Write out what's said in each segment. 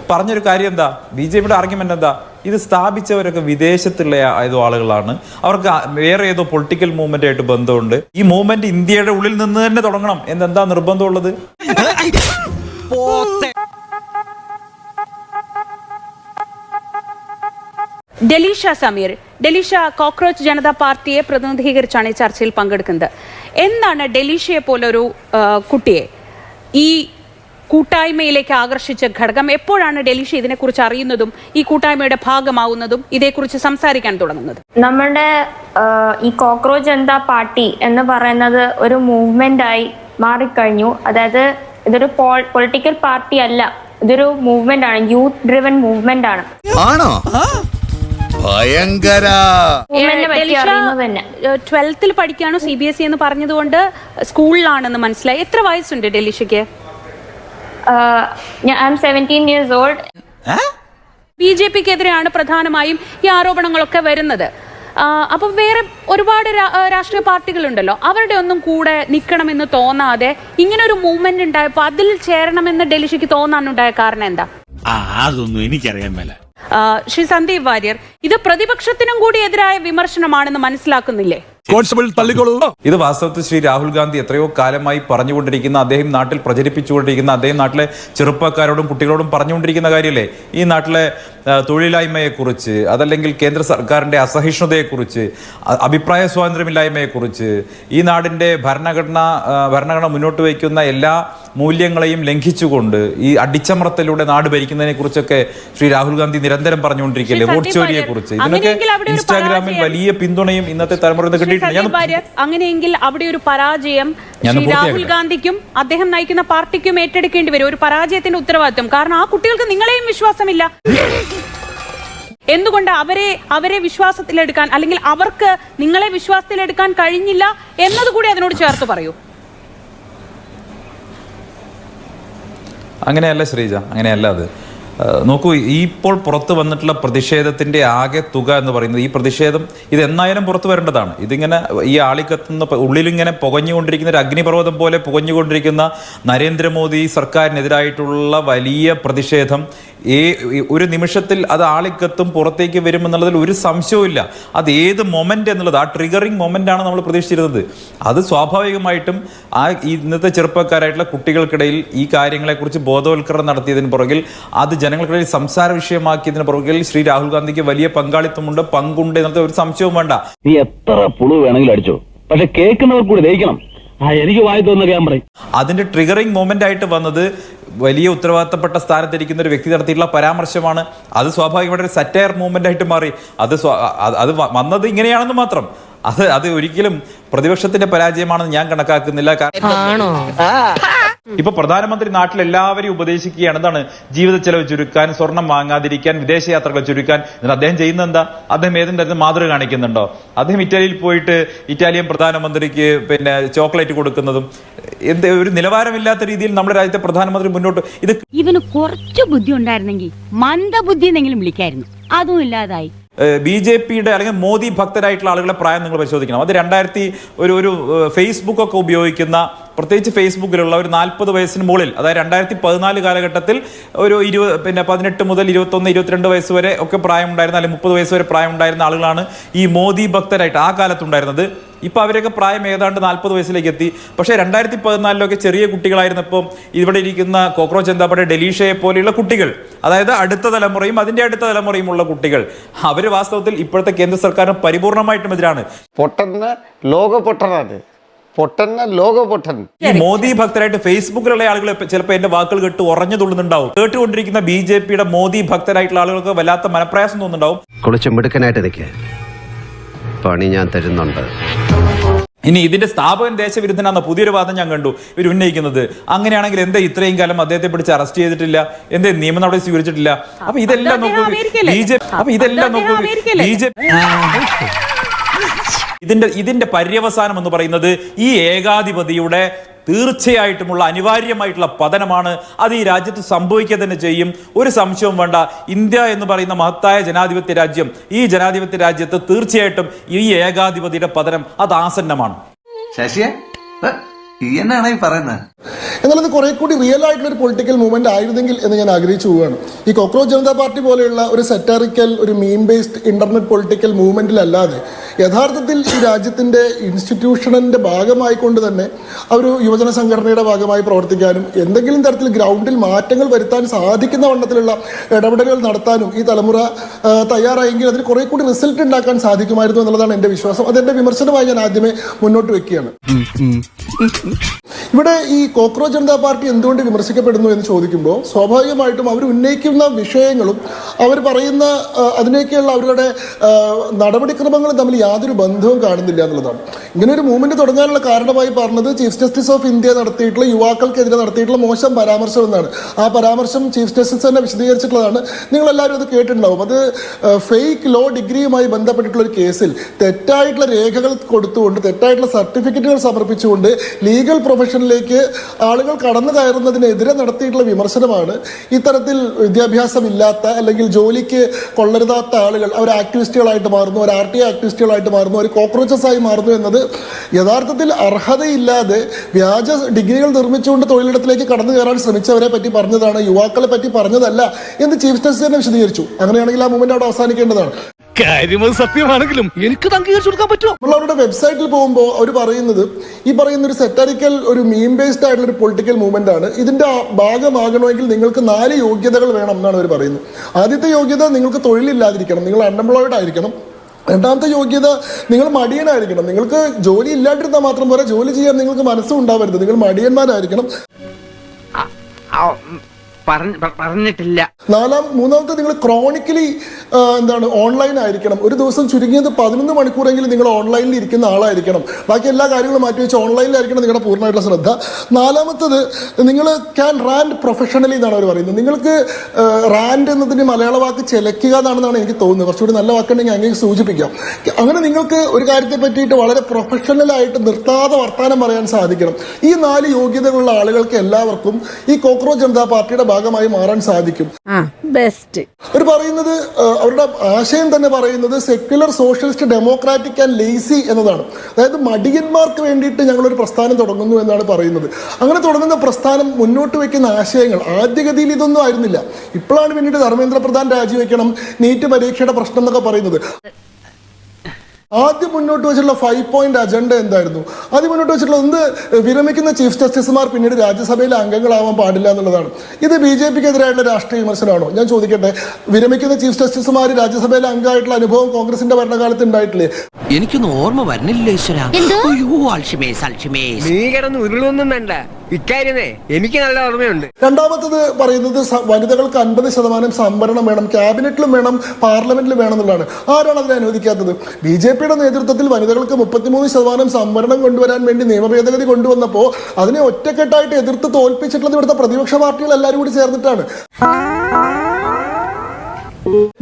പറഞ്ഞൊരു കാര്യം എന്താ, BJP ആർഗ്യുമെന്റ് എന്താ, ഇത് സ്ഥാപിച്ചവരൊക്കെ വിദേശത്തുള്ള ഏതോ ആളുകളാണ്, അവർക്ക് വേറെ ഏതോ പൊളിറ്റിക്കൽ മൂവ്മെന്റ് ആയിട്ട് ബന്ധമുണ്ട്, ഈ മൂവ്മെന്റ് ഇന്ത്യയുടെ ഉള്ളിൽ നിന്ന് തന്നെ തുടങ്ങണം എന്നെന്താ നിർബന്ധമുള്ളത്? Delisha Sameer, Delisha cockroach Janata പാർട്ടിയെ പ്രതിനിധീകരിച്ചാണ് ഈ ചർച്ചയിൽ പങ്കെടുക്കുന്നത്. എന്താണ് ഡെലീഷയെ പോലൊരു കുട്ടിയെ ഈ കൂട്ടായ്മയിലേക്ക് ആകർഷിച്ച ഘടകം? എപ്പോഴാണ് ഡെലീഷ ഇതിനെക്കുറിച്ച് അറിയുന്നതും ഈ കൂട്ടായ്മയുടെ ഭാഗമാവുന്നതും ഇതേക്കുറിച്ച് സംസാരിക്കാൻ തുടങ്ങുന്നത്? നമ്മുടെ ഈ കോക്രോച്ച് ജനതാ പാർട്ടി എന്ന് പറയുന്നത് ഒരു മൂവ്മെന്റ് ആയി മാറിക്കഴിഞ്ഞു. അതായത് ഇതൊരു പൊളിറ്റിക്കൽ പാർട്ടി അല്ല, ഇതൊരു മൂവ്മെന്റ് ആണ്, യൂത്ത് ഡ്രിവൻ മൂവ്മെന്റ് ആണ്. ആണോ? 12th പഠിക്കുകയാണോ? CBSE എന്ന് പറഞ്ഞതുകൊണ്ട് സ്കൂളിലാണെന്ന് മനസ്സിലായി. എത്ര വയസ്സുണ്ട് ഡെലീഷയ്ക്ക്? I'm 17 years old. BJPക്കെതിരെയാണ് പ്രധാനമായും ഈ ആരോപണങ്ങളൊക്കെ വരുന്നത്. അപ്പം വേറെ ഒരുപാട് രാഷ്ട്രീയ പാർട്ടികളുണ്ടല്ലോ, അവരുടെ ഒന്നും കൂടെ നിൽക്കണമെന്ന് തോന്നാതെ ഇങ്ങനൊരു മൂവ്മെന്റ് ഉണ്ടായപ്പോൾ അതിൽ ചേരണമെന്ന് ഡെലീഷയ്ക്ക് തോന്നാനുണ്ടായ കാരണം എന്താ? അതൊന്നും എനിക്കറിയാൻ മേല. ശ്രീ സന്ദീപ് വാര്യർ, ഇത് പ്രതിപക്ഷത്തിനും കൂടി എതിരായ വിമർശനമാണെന്ന് മനസ്സിലാക്കുന്നില്ലേ? ഇത് വാസ്തവത്തിൽ ശ്രീ രാഹുൽ ഗാന്ധി എത്രയോ കാലമായി പറഞ്ഞുകൊണ്ടിരിക്കുന്ന, അദ്ദേഹം നാട്ടിൽ പ്രചരിപ്പിച്ചുകൊണ്ടിരിക്കുന്ന, അദ്ദേഹം നാട്ടിലെ ചെറുപ്പക്കാരോടും കുട്ടികളോടും പറഞ്ഞുകൊണ്ടിരിക്കുന്ന കാര്യമല്ലേ? ഈ നാട്ടിലെ തൊഴിലില്ലായ്മയെക്കുറിച്ച്, അതല്ലെങ്കിൽ കേന്ദ്ര സർക്കാരിൻ്റെ അസഹിഷ്ണുതയെക്കുറിച്ച്, അഭിപ്രായ സ്വാതന്ത്ര്യമില്ലായ്മയെക്കുറിച്ച്, ഈ നാടിൻ്റെ ഭരണഘടന മുന്നോട്ട് വയ്ക്കുന്ന എല്ലാ മൂല്യങ്ങളെയും ലംഘിച്ചുകൊണ്ട് ഈ അടിച്ചമർത്തലൂടെ നാട് ഭരിക്കുന്നതിനെ കുറിച്ചൊക്കെ ശ്രീ രാഹുൽ ഗാന്ധി നിരന്തരം പറഞ്ഞുകൊണ്ടിരിക്കുകയല്ലേ? വോട്ട് ചോരിയെ കുറിച്ച് ഇതിനൊക്കെ ഇൻസ്റ്റാഗ്രാമിൽ വലിയ പിന്തുണയും ഇന്നത്തെ തലമുറ കിട്ടിയിട്ടുണ്ട്. അങ്ങനെയെങ്കിൽ അവിടെ ഒരു പരാജയം ശ്രീ രാഹുൽ ഗാന്ധിക്കും അദ്ദേഹം നയിക്കുന്ന പാർട്ടിക്കും ഏറ്റെടുക്കേണ്ടി വരും, ഒരു പരാജയത്തിന്റെ ഉത്തരവാദിത്വം. കാരണം ആ കുട്ടികൾക്ക് നിങ്ങളെയും വിശ്വാസമില്ല. എന്തുകൊണ്ട് അവരെ വിശ്വാസത്തിലെടുക്കാൻ, അല്ലെങ്കിൽ അവർക്ക് നിങ്ങളെ വിശ്വാസത്തിലെടുക്കാൻ കഴിഞ്ഞില്ല എന്നതുകൂടി അതിനോട് ചേർത്ത് പറയൂ. അങ്ങനെയല്ല ശ്രീജ, അങ്ങനെയല്ല. അത് നോക്കൂ, ഇപ്പോൾ പുറത്ത് വന്നിട്ടുള്ള പ്രതിഷേധത്തിന്റെ ആകെ തുക എന്ന് പറയുന്നത്, ഈ പ്രതിഷേധം ഇത് എന്നായാലും പുറത്തു വരേണ്ടതാണ്. ഇതിങ്ങനെ ഈ ആളിക്കത്തുന്ന, ഉള്ളിലിങ്ങനെ പുകഞ്ഞുകൊണ്ടിരിക്കുന്ന ഒരു അഗ്നിപർവ്വതം പോലെ പുകഞ്ഞുകൊണ്ടിരിക്കുന്ന നരേന്ദ്രമോദി സർക്കാരിനെതിരായിട്ടുള്ള വലിയ പ്രതിഷേധം ഒരു നിമിഷത്തിൽ അത് ആളിക്കത്തും പുറത്തേക്ക് വരുമെന്നുള്ളതിൽ ഒരു സംശയവുമില്ല. അത് ഏത് മൊമെന്റ് എന്നുള്ളത്, ആ ട്രിഗറിങ് മൊമെന്റ് ആണ് നമ്മൾ പ്രതീക്ഷിച്ചിരുന്നത്. അത് സ്വാഭാവികമായിട്ടും ഇന്നത്തെ ചെറുപ്പക്കാരായിട്ടുള്ള കുട്ടികൾക്കിടയിൽ ഈ കാര്യങ്ങളെക്കുറിച്ച് ബോധവൽക്കരണം നടത്തിയതിന് പുറകിൽ, അത് ജനങ്ങൾക്കിടയിൽ സംസാര വിഷയമാക്കിയതിന് പുറകിൽ ശ്രീ രാഹുൽ ഗാന്ധിക്ക് വലിയ പങ്കാളിത്തമുണ്ട്, പങ്കുണ്ട് എന്നത്തെ ഒരു സംശയവും വേണ്ട. നീ എത്ര പുളു വേണമെങ്കിലും അടിച്ചോ, പക്ഷെ കേൾക്കുന്നവർ കൂടി ദഹിക്കണം. എനിക്ക് വായി തോന്നുന്ന ഞാൻ പറയും. അതിന്റെ ട്രിഗറിങ് മൊമെന്റ് ആയിട്ട് വന്നത് വലിയ ഉത്തരവാദിത്തപ്പെട്ട സ്ഥാനത്തിരിക്കുന്ന ഒരു വ്യക്തി നടത്തിയിട്ടുള്ള പരാമർശമാണ്. അത് സ്വാഭാവികമായിട്ട് ഒരു സറ്റയർ മൂവ്മെന്റ് ആയിട്ട് മാറി. അത് വന്നത് ഇങ്ങനെയാണെന്ന് മാത്രം. അത് ഒരിക്കലും പ്രതിപക്ഷത്തിന്റെ പരാജയമാണെന്ന് ഞാൻ കണക്കാക്കുന്നില്ല. ഇപ്പൊ പ്രധാനമന്ത്രി നാട്ടിൽ എല്ലാവരെയും ഉപദേശിക്കുകയാണ്, എന്താണ്, ജീവിത ചെലവ് ചുരുക്കാൻ, സ്വർണം വാങ്ങാതിരിക്കാൻ, വിദേശയാത്രകൾ ചുരുക്കാൻ. എന്നിട്ട് അദ്ദേഹം ചെയ്യുന്ന എന്താ? അദ്ദേഹം ഏതും തരത്തിൽ മാതൃക കാണിക്കുന്നുണ്ടോ? അദ്ദേഹം ഇറ്റലിയിൽ പോയിട്ട് ഇറ്റാലിയൻ പ്രധാനമന്ത്രിക്ക് ചോക്ലേറ്റ് കൊടുക്കുന്നതും ഒരു നിലവാരമില്ലാത്ത രീതിയിൽ നമ്മുടെ രാജ്യത്തെ പ്രധാനമന്ത്രി മുന്നോട്ട്. ഇവന് കുറച്ച് ബുദ്ധി ഉണ്ടായിരുന്നെങ്കിൽ മന്ദബുദ്ധി എന്നെങ്കിലും വിളിക്കായിരുന്നു, അതും ഇല്ലാതായി. BJPയുടെ അല്ലെങ്കിൽ മോദി ഭക്തരായിട്ടുള്ള ആളുകളെ പ്രായം നിങ്ങൾ പരിശോധിക്കണം. അത് ഒരു ഫേസ്ബുക്ക് ഒക്കെ ഉപയോഗിക്കുന്ന, പ്രത്യേകിച്ച് ഫേസ്ബുക്കിലുള്ള ഒരു 40 വയസ്സിന് മുകളിൽ, അതായത് 2014 കാലഘട്ടത്തിൽ ഒരു 18 മുതൽ 21, 22 വയസ്സ് വരെ ഒക്കെ പ്രായമുണ്ടായിരുന്ന, അല്ലെങ്കിൽ 30 വയസ്സ് വരെ പ്രായമുണ്ടായിരുന്ന ആളുകളാണ് ഈ മോദി ഭക്തരായിട്ട് ആ കാലത്തുണ്ടായിരുന്നത്. ഇപ്പൊ അവരൊക്കെ പ്രായം ഏതാണ്ട് 40 വയസ്സിലേക്ക് എത്തി. പക്ഷേ 2014 ചെറിയ കുട്ടികളായിരുന്നപ്പോൾ ഇവിടെ ഇരിക്കുന്ന കോക്രോച്ച് ജനതാ പാർട്ടി ഡെലീഷയെ പോലെയുള്ള കുട്ടികൾ, അതായത് അടുത്ത തലമുറയും അതിന്റെ അടുത്ത തലമുറയും ഉള്ള കുട്ടികൾ, അവര് വാസ്തവത്തിൽ ഇപ്പോഴത്തെ കേന്ദ്ര സർക്കാരിന് പരിപൂർണമായിട്ടും എതിരാണ്. ഈ മോദി ഭക്തരായിട്ട് ഫേസ്ബുക്കിലുള്ള ആളുകൾ ചിലപ്പോൾ എന്റെ വാക്കുകൾ കേട്ട് ഉറഞ്ഞു തുള്ളുന്നുണ്ടാവും. കേട്ടുകൊണ്ടിരിക്കുന്ന BJPയുടെ മോദി ഭക്തരായിട്ടുള്ള ആളുകൾക്ക് വല്ലാത്ത മനപ്രയാസം തോന്നുന്നുണ്ടാവും. പണി ഞാൻ തരുന്നുണ്ട്. ഇനി ഇതിന്റെ സ്ഥാപകൻ ദേശവിരുദ്ധനാന്ന പുതിയൊരു വാദം ഞാൻ കണ്ടു ഇവർ ഉന്നയിക്കുന്നത്. അങ്ങനെയാണെങ്കിൽ എന്താ ഇത്രയും കാലം അദ്ദേഹത്തെ പിടിച്ച് അറസ്റ്റ് ചെയ്തിട്ടില്ല, എന്തേ നിയമ നടപടി സ്വീകരിച്ചിട്ടില്ല? അപ്പൊ ഇതെല്ലാം നോക്കൂ ഇതിന്റെ പര്യവസാനം എന്ന് പറയുന്നത് ഈ ഏകാധിപതിയുടെ തീർച്ചയായിട്ടുമുള്ള അനിവാര്യമായിട്ടുള്ള പതനമാണ്. അത് ഈ രാജ്യത്ത് സംഭവിക്കുക തന്നെ ചെയ്യും, ഒരു സംശയവും വേണ്ട. ഇന്ത്യ എന്ന് പറയുന്ന മഹത്തായ ജനാധിപത്യ രാജ്യം, ഈ ജനാധിപത്യ രാജ്യത്ത് തീർച്ചയായിട്ടും ഈ ഏകാധിപതിയുടെ പതനം അത് ആസന്നമാണ്. എന്നാണ് ഈ പറയുന്നത്? എന്നാൽ അത് കുറെ കൂടി റിയൽ ആയിട്ടുള്ള ഒരു പൊളിറ്റിക്കൽ മൂവ്മെന്റ് ആയിരുന്നെങ്കിൽ എന്ന് ഞാൻ ആഗ്രഹിച്ചു പോവുകയാണ്. ഈ കോക്രോച്ച് ജനതാ പാർട്ടി പോലെയുള്ള ഒരു സെറ്റാറിക്കൽ, ഒരു മീം ബേസ്ഡ് ഇന്റർനെറ്റ് പൊളിറ്റിക്കൽ മൂവ്മെന്റിലല്ലാതെ യഥാർത്ഥത്തിൽ ഈ രാജ്യത്തിന്റെ ഇൻസ്റ്റിറ്റ്യൂഷനിന്റെ ഭാഗമായിക്കൊണ്ട് തന്നെ ഒരു യുവജന സംഘടനയുടെ ഭാഗമായി പ്രവർത്തിക്കാനും എന്തെങ്കിലും തരത്തിൽ ഗ്രൗണ്ടിൽ മാറ്റങ്ങൾ വരുത്താൻ സാധിക്കുന്ന വണ്ണത്തിലുള്ള ഇടപെടലുകൾ നടത്താനും ഈ തലമുറ തയ്യാറായെങ്കിൽ അതിന് കുറെ കൂടി റിസൾട്ട് ഉണ്ടാക്കാൻ സാധിക്കുമായിരുന്നു എന്നുള്ളതാണ് എൻ്റെ വിശ്വാസം. അതെന്റെ വിമർശനമായി ഞാൻ ആദ്യമേ മുന്നോട്ട് വെക്കുകയാണ്. ഇവിടെ ഈ കോക്രോച്ച് ജനതാ പാർട്ടി എന്തുകൊണ്ട് വിമർശിക്കപ്പെടുന്നു എന്ന് ചോദിക്കുമ്പോൾ സ്വാഭാവികമായിട്ടും അവർ ഉന്നയിക്കുന്ന വിഷയങ്ങളും അവർ പറയുന്ന അതിനേക്കുള്ള അവരുടെ നടപടിക്രമങ്ങളും തമ്മിൽ യാതൊരു ബന്ധവും കാണുന്നില്ല എന്നുള്ളതാണ്. ഇങ്ങനെ ഒരു മൂവ്മെന്റ് തുടങ്ങാനുള്ള കാരണമായി പറഞ്ഞത് ചീഫ് ജസ്റ്റിസ് ഓഫ് ഇന്ത്യ നടത്തിയിട്ടുള്ള യുവാക്കൾക്കെതിരെ നടത്തിയിട്ടുള്ള മോശം പരാമർശം എന്നാണ്. ആ പരാമർശം ചീഫ് ജസ്റ്റിസ് തന്നെ വിശദീകരിച്ചിട്ടുള്ളതാണ്. നിങ്ങളെല്ലാവരും അത് കേട്ടിട്ടുണ്ടാവും. അത് ഫേക്ക് ലോ ഡിഗ്രിയുമായി ബന്ധപ്പെട്ടിട്ടുള്ള ഒരു കേസിൽ തെറ്റായിട്ടുള്ള രേഖകൾ കൊടുത്തുകൊണ്ട് തെറ്റായിട്ടുള്ള സർട്ടിഫിക്കറ്റുകൾ സമർപ്പിച്ചുകൊണ്ട് ലീഗൽ പ്രൊഫഷനിലേക്ക് ആളുകൾ കടന്നു കയറുന്നതിനെതിരെ നടത്തിയിട്ടുള്ള വിമർശനമാണ്. ഇത്തരത്തിൽ വിദ്യാഭ്യാസമില്ലാത്ത അല്ലെങ്കിൽ ജോലിക്ക് കൊള്ളരുതാത്ത ആളുകൾ അവർ ആക്ടിവിസ്റ്റുകളായിട്ട് മാറുന്നു, അവർ RTI ആക്ടിവിസ്റ്റുകളായിട്ട് മാറുന്നു, അവർ കോക്രോച്ചസ് ആയി മാറുന്നു എന്നത് യഥാർത്ഥത്തിൽ അർഹതയില്ലാതെ വ്യാജ ഡിഗ്രികൾ നിർമ്മിച്ചുകൊണ്ട് തൊഴിലിടത്തിലേക്ക് കടന്നു കയറാൻ ശ്രമിച്ചവരെ പറ്റി പറഞ്ഞതാണ്, യുവാക്കളെ പറ്റി പറഞ്ഞതല്ല എന്ന് ചീഫ് ജസ്റ്റിസ് തന്നെ വിശദീകരിച്ചു. അങ്ങനെയാണെങ്കിൽ ആ മൂവ്മെന്റ് അവിടെ അവസാനിക്കേണ്ടതാണ്. കാര്യമത് സത്യമാണെങ്കിലും എനിക്ക് അംഗീകരിച്ചു കൊടുക്കാൻ പറ്റുമോ? നമ്മൾ അവരുടെ വെബ്സൈറ്റിൽ പോകുമ്പോൾ അവർ പറയുന്നത് ഈ പറയുന്ന ഒരു സെറ്റാരിക്കൽ, ഒരു മീം ബേസ്ഡ് ആയിട്ടുള്ള ഒരു പൊളിറ്റിക്കൽ മൂവ്മെന്റ് ആണ്. ഇതിന്റെ ഭാഗമാകണമെങ്കിൽ നിങ്ങൾക്ക് 4 യോഗ്യതകൾ വേണം എന്നാണ് അവർ പറയുന്നത്. ആദ്യത്തെ യോഗ്യത നിങ്ങൾക്ക് തൊഴിലില്ലാതിരിക്കണം, നിങ്ങൾ അൺഎംപ്ലോയിഡ് ആയിരിക്കണം. രണ്ടാമത്തെ യോഗ്യത നിങ്ങൾ മടിയനായിരിക്കണം. നിങ്ങൾക്ക് ജോലി ഇല്ലാണ്ടിരുന്നാൽ മാത്രം പോരാ, ജോലി ചെയ്യാൻ നിങ്ങൾക്ക് മനസ്സും ഉണ്ടാവരുത്, നിങ്ങൾ മടിയന്മാരായിരിക്കണം. പറഞ്ഞിട്ടില്ല. മൂന്നാമത്തെ നിങ്ങൾ ക്രോണിക്കലി ഓൺലൈൻ ആയിരിക്കണം. ഒരു ദിവസം ചുരുങ്ങിയത് 11 മണിക്കൂറെങ്കിലും നിങ്ങൾ ഓൺലൈനിൽ ഇരിക്കുന്ന ആളായിരിക്കണം. ബാക്കി എല്ലാ കാര്യങ്ങളും മാറ്റി വെച്ച് ഓൺലൈനിലായിരിക്കണം നിങ്ങളുടെ പൂർണ്ണമായിട്ടുള്ള ശ്രദ്ധ. നാലാമത്തത് നിങ്ങൾ ക്യാൻ റാൻഡ് പ്രൊഫഷണലി എന്നാണ് അവർ പറയുന്നത്. നിങ്ങൾക്ക് റാൻഡ് എന്നതിന് മലയാള വാക്ക് ചെലക്കുക എന്നാണെന്നാണ് എനിക്ക് തോന്നുന്നത്. കുറച്ചുകൂടി നല്ല വാക്കുണ്ടെങ്കിൽ അങ്ങനെ സൂചിപ്പിക്കാം. അങ്ങനെ നിങ്ങൾക്ക് ഒരു കാര്യത്തെ പറ്റിയിട്ട് വളരെ പ്രൊഫഷണലായിട്ട് നിർത്താതെ വർത്തമാനം പറയാൻ സാധിക്കണം. ഈ 4 യോഗ്യതകളുള്ള ആളുകൾക്ക് എല്ലാവർക്കും ഈ കോക്രോച്ച് ജനതാ പാർട്ടിയുടെ ഭാഗമായി മാറാൻ സാധിക്കും. അവർ പറയുന്നത്, അവരുടെ ആശയം തന്നെ പറയുന്നത് secular socialist democratic and lazy എന്നതാണ്. അതായത് മടിയന്മാർക്ക് വേണ്ടിയിട്ട് ഞങ്ങളൊരു പ്രസ്ഥാനം തുടങ്ങുന്നു എന്നാണ് പറയുന്നത്. അങ്ങനെ തുടങ്ങുന്ന പ്രസ്ഥാനം മുന്നോട്ട് വെക്കുന്ന ആശയങ്ങൾ ആദ്യഗതിയിൽ ഇതൊന്നും ആയിരുന്നില്ല. ഇപ്പോഴാണ് പിന്നീട് ധർമ്മേന്ദ്ര പ്രധാൻ രാജിവെക്കണം, നീറ്റ് പരീക്ഷയുടെ പ്രശ്നം എന്നൊക്കെ പറയുന്നത്. ആദ്യം മുന്നോട്ട് വെച്ചിട്ടുള്ള 5 പോയിന്റ് അജണ്ട എന്തായിരുന്നു? ആദ്യം മുന്നോട്ട് വെച്ചിട്ടുള്ള ഒന്ന്, വിരമിക്കുന്ന ചീഫ് ജസ്റ്റിസുമാർ പിന്നീട് രാജ്യസഭയിലെ അംഗങ്ങളാവാൻ പാടില്ല എന്നുള്ളതാണ്. ഇത് BJPക്കെതിരായിട്ടുള്ള രാഷ്ട്രീയ വിമർശനമാണോ? ഞാൻ ചോദിക്കട്ടെ, വിരമിക്കുന്ന ചീഫ് ജസ്റ്റിസുമാർ രാജ്യസഭയിലെ അംഗമായിട്ടുള്ള അനുഭവം കോൺഗ്രസിന്റെ ഭരണകാലത്ത് ഉണ്ടായിട്ടില്ലേ? എനിക്കൊന്നും ഓർമ്മ വരുന്നില്ല ഈശ്വര. നീ കിടന്ന് ഉരുളൊന്നും വേണ്ട, ഇക്കാര്യമേ എനിക്ക് നല്ല ഓർമ്മയുണ്ട്. രണ്ടാമത്തത് പറയുന്നത് വനിതകൾക്ക് 50% സംവരണം വേണം, ക്യാബിനറ്റിലും വേണം, പാർലമെന്റിലും വേണം എന്നുള്ളതാണ്. ആരാണ് അതിനെ അനുവദിക്കാത്തത്? BJPയുടെ നേതൃത്വത്തിൽ വനിതകൾക്ക് 33% സംവരണം കൊണ്ടുവരാൻ വേണ്ടി നിയമ ഭേദഗതി കൊണ്ടുവന്നപ്പോൾ അതിനെ ഒറ്റക്കെട്ടായിട്ട് എതിർത്ത് തോൽപ്പിച്ചിട്ടുള്ളത് ഇവിടുത്തെ പ്രതിപക്ഷ പാർട്ടികൾ എല്ലാവരും കൂടി ചേർന്നിട്ടാണ്.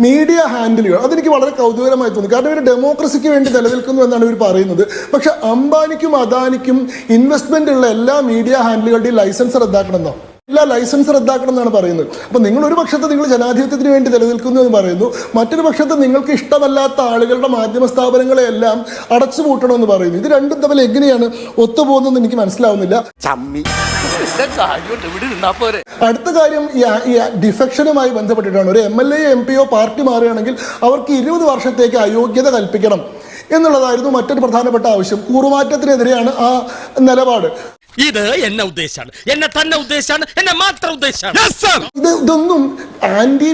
മീഡിയ ഹാൻഡിലുകൾ, അതെനിക്ക് വളരെ കൗതുകരമായി തോന്നി. കാരണം ഇവർ ഡെമോക്രസിക്ക് വേണ്ടി നിലനിൽക്കുന്നു എന്നാണ് ഇവർ പറയുന്നത്. പക്ഷെ അംബാനിക്കും അദാനിക്കും ഇൻവെസ്റ്റ്മെന്റ് ഉള്ള എല്ലാ മീഡിയ ഹാൻഡിലുകളുടെയും ലൈസൻസ് റദ്ദാക്കണമെന്നോ ലൈസൻസ് റദ്ദാക്കണം എന്നാണ് പറയുന്നത്. അപ്പൊ നിങ്ങൾ ഒരു പക്ഷത്ത് നിങ്ങൾ ജനാധിപത്യത്തിന് വേണ്ടി നിലനിൽക്കുന്നു എന്ന് പറയുന്നു, മറ്റൊരു പക്ഷത്ത് നിങ്ങൾക്ക് ഇഷ്ടമല്ലാത്ത ആളുകളുടെ മാധ്യമ സ്ഥാപനങ്ങളെ എല്ലാം അടച്ചുപൂട്ടണമെന്ന് പറയുന്നു. ഇത് രണ്ടും തമ്മിൽ എങ്ങനെയാണ് ഒത്തുപോകുന്നതെന്ന് എനിക്ക് മനസ്സിലാവുന്നില്ല. അടുത്ത കാര്യം ഈ ഡിഫെക്ഷനുമായി ബന്ധപ്പെട്ടിട്ടാണ്. ഒരു MLA MP പാർട്ടി മാറുകയാണെങ്കിൽ അവർക്ക് 20 വർഷത്തേക്ക് അയോഗ്യത കൽപ്പിക്കണം എന്നുള്ളതായിരുന്നു മറ്റൊരു പ്രധാനപ്പെട്ട ആവശ്യം. കൂറുമാറ്റത്തിനെതിരെയാണ് ആ നിലപാട്. ഇത് എന്നെ ഉദ്ദേശാണ്, എന്നെ തന്നെ ഉദ്ദേശാണ്, എന്നെ മാത്രം ഉദ്ദേശാണ്. ഇതൊന്നും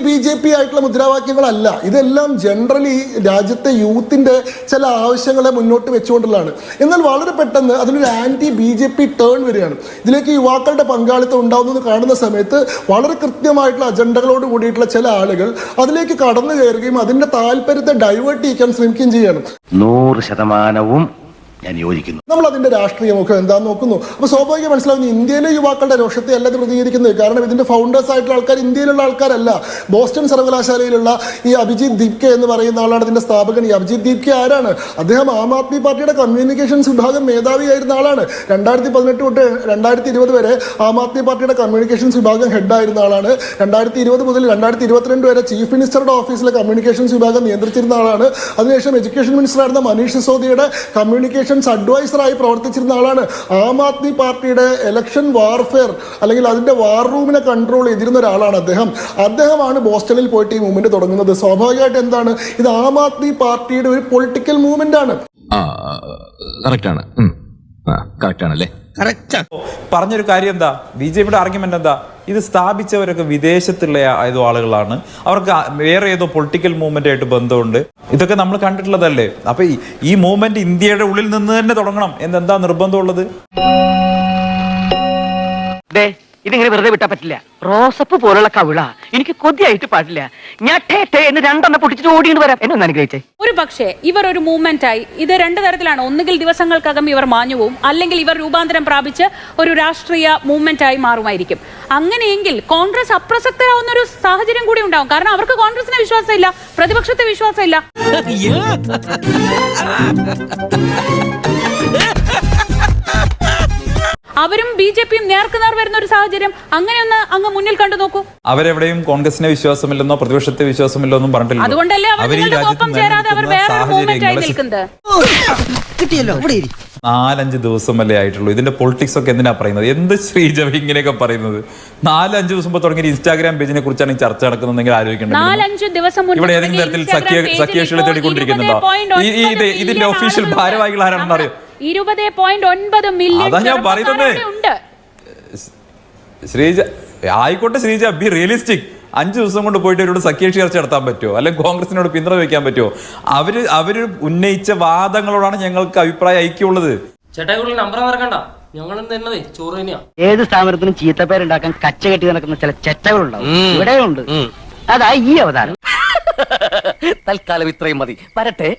BJP ആയിട്ടുള്ള മുദ്രാവാക്യങ്ങളല്ല. ഇതെല്ലാം ജനറലി രാജ്യത്തെ യൂത്തിന്റെ ചില ആവശ്യങ്ങളെ മുന്നോട്ട് വെച്ചുകൊണ്ടുള്ളതാണ്. എന്നാൽ വളരെ പെട്ടെന്ന് അതിനൊരു BJP ടേൺ വരികയാണ്. ഇതിലേക്ക് യുവാക്കളുടെ പങ്കാളിത്തം ഉണ്ടാവുന്നത് കാണുന്ന സമയത്ത് വളരെ കൃത്യമായിട്ടുള്ള അജണ്ടകളോട് കൂടിയിട്ടുള്ള ചില ആളുകൾ അതിലേക്ക് കടന്നു കയറുകയും അതിന്റെ താല്പര്യത്തെ ഡൈവേർട്ട് ചെയ്യാൻ ശ്രമിക്കുകയും ചെയ്യാണ്. 100% ഞാൻ യോജിക്കുന്നു. നമ്മൾ അതിന്റെ രാഷ്ട്രീയ മുഖം എന്താന്ന് നോക്കുന്നു. അപ്പൊ സ്വാഭാവികം മനസ്സിലാവുന്നു ഇന്ത്യയിലെ യുവാക്കളുടെ രോഷത്തെ അല്ല ഇത് പ്രതികരിക്കുന്നത്. കാരണം ഇതിന്റെ ഫൗണ്ടേഴ്സ് ആയിട്ടുള്ള ആൾക്കാർ ഇന്ത്യയിലുള്ള ആൾക്കാരല്ല. ബോസ്റ്റൺ സർവകലാശാലയിലുള്ള ഈ അഭിജിത് ദീപ്കെ എന്ന് പറയുന്ന ആളാണ് ഇതിന്റെ സ്ഥാപകൻ. ഈ അഭിജിത് ദീപ്കെ ആരാണ്? അദ്ദേഹം ആം ആദ്മി പാർട്ടിയുടെ കമ്മ്യൂണിക്കേഷൻസ് വിഭാഗം മേധാവിയായിരുന്ന ആളാണ്. 2018 തൊട്ട് 2020 വരെ ആം ആദ്മി പാർട്ടിയുടെ കമ്മ്യൂണിക്കേഷൻസ് വിഭാഗം ഹെഡായിരുന്ന ആളാണ്. 2020 മുതൽ 2022 വരെ ചീഫ് മിനിസ്റ്ററുടെ ഓഫീസിലെ കമ്മ്യൂണിക്കേഷൻസ് വിഭാഗം നിയന്ത്രിച്ചിരുന്ന ആളാണ്. അതിനുശേഷം എഡ്യൂക്കേഷൻ മിനിസ്റ്റർ ആയിരുന്ന മനീഷ് സിസോദിയുടെ കമ്മ്യൂണിക്കേഷൻ കമ്മ്യൂണിക്കേഷൻസ് അഡ്വൈസറായി പ്രവർത്തിച്ചിരുന്ന ആളാണ്. ആം ആദ്മി പാർട്ടിയുടെ ഇലക്ഷൻ വാർഫെയർ അല്ലെങ്കിൽ അതിന്റെ വാർ റൂമിനെ കൺട്രോൾ ചെയ്തിരുന്ന ഒരാളാണ് അദ്ദേഹമാണ് ബോസ്റ്റണിൽ പോയിട്ട് ഈ മൂവ്മെന്റ് തുടങ്ങുന്നത്. സ്വാഭാവികമായിട്ട് എന്താണ് ഇത് ആം ആദ്മി പാർട്ടിയുടെ ഒരു പൊളിറ്റിക്കൽ മൂവ്മെന്റ് ആണ്. പറഞ്ഞൊരു കാര്യം എന്താ, BJP-യുടെ ആർഗ്യുമെന്റ് എന്താ, ഇത് സ്ഥാപിച്ചവരൊക്കെ വിദേശത്തുള്ള ഏതോ ആളുകളാണ്, അവർക്ക് വേറെ ഏതോ പൊളിറ്റിക്കൽ മൂവ്മെന്റ് ആയിട്ട് ബന്ധമുണ്ട്. ഇതൊക്കെ നമ്മൾ കണ്ടിട്ടുള്ളതല്ലേ. അപ്പൊ ഈ മൂവ്മെന്റ് ഇന്ത്യയുടെ ഉള്ളിൽ നിന്ന് തന്നെ തുടങ്ങണം എന്നെന്താ നിർബന്ധമുള്ളത്? ഇതിങ്ങനെ വെറുതെ വിട്ടാ പറ്റില്ല. റോസപ്പ് പോലുള്ള കവിള എനിക്ക് കൊതിയായിട്ട് പാടില്ല. ഞാൻ എന്ന് രണ്ടെണ്ണം പൊട്ടിച്ചിട്ട് ഓടിയിട്ട് വരാം. എന്നെ ഒന്ന് അനുഗ്രഹിച്ചേ. ഒരു പക്ഷേ ഇവർ ഒരു മൂവ്മെന്റ് ആയി, ഇത് രണ്ട് തരത്തിലാണ്. ഒന്നുകിൽ ദിവസങ്ങൾക്കകം ഇവർ മാഞ്ഞു പോവും, അല്ലെങ്കിൽ ഇവർ രൂപാന്തരം പ്രാപിച്ച് ഒരു രാഷ്ട്രീയ മൂവ്മെന്റ് ആയി മാറുമായിരിക്കും. അങ്ങനെയെങ്കിൽ കോൺഗ്രസ് അപ്രസക്തരാവുന്ന ഒരു സാഹചര്യം കൂടി ഉണ്ടാവും. കാരണം അവർക്ക് കോൺഗ്രസിനെ വിശ്വാസമില്ല, പ്രതിപക്ഷത്തെ വിശ്വാസമില്ല. അവരും BJP-യും നേർക്കുനേർ വരുന്ന ഒരു സാഹചര്യം അങ്ങനെയൊന്ന് അങ്ങ് മുന്നിൽ കണ്ടു നോക്കൂ. അവരെവിടെയും കോൺഗ്രസിനെ വിശ്വാസമില്ലെന്നോ പ്രതിപക്ഷത്തെ വിശ്വാസമില്ലോ ഒന്നും പറഞ്ഞിട്ടില്ല. അതുകൊണ്ടല്ലേ അവർ നിങ്ങളുടെ ഒപ്പം ചേരാതെ അവർ വേറെ മൂവ്മെന്റ് ആയി നിൽക്കുന്നത്. 4-5 ദിവസമല്ലേ ആയിട്ടുള്ളൂ. ഇതിന്റെ പൊളിറ്റിക്സ് ഒക്കെ എന്തിനാ പറയുന്നത്? എന്ത് ശ്രീജ ഇങ്ങനെയൊക്കെ പറയുന്നത്? 4-5 ദിവസം മുമ്പ് തുടങ്ങിയ ഇൻസ്റ്റാഗ്രാം പേജിനെ കുറിച്ചാണ് ചർച്ച നടക്കുന്നതെങ്കിൽ ആലോചിക്കേണ്ടത്. 4-5 ദിവസം മുൻപ് ഇവിടെ ഏതെങ്കിലും തരത്തിൽ സഖ്യകക്ഷികളെ തേടിക്കൊണ്ടിരിക്കുന്നുണ്ടോ? ഇതിന്റെ ഒഫീഷ്യൽ ഭാരവാഹികൾ ആരാണെന്ന് അറിയോ? 20.9 മില്യൺ അതാ ഞാൻ പറയുന്നത്. ശ്രീജ ആയിക്കോട്ടെ, ശ്രീജ ബി റിയലിസ്റ്റിക്. 5 ദിവസം കൊണ്ട് പോയിട്ട് അവരോട് സഖ്യകക്ഷി ചർച്ച നടത്താൻ പറ്റുമോ? അല്ലെങ്കിൽ കോൺഗ്രസിനോട് പിന്തുണ വയ്ക്കാൻ പറ്റുമോ? അവര് ഉന്നയിച്ച വാദങ്ങളോടാണ് ഞങ്ങൾക്ക് അഭിപ്രായ ഐക്യമുള്ളത്. ചേട്ടായി നമ്പർ മറക്കണ്ട, ഞങ്ങൾ തന്നതേ ചോറ് തന്നെയാ. ഏത് സ്ഥാപനത്തിനും ചീത്തപ്പേരുണ്ടാക്കാൻ കച്ച കെട്ടി നടക്കുന്ന ചില ചെറ്റകളുണ്ടാവും. ഇവിടെയുണ്ട്. അതാ ഈ അവതാരം. തൽക്കാലം ഇത്രയും മതി. വരട്ടെ.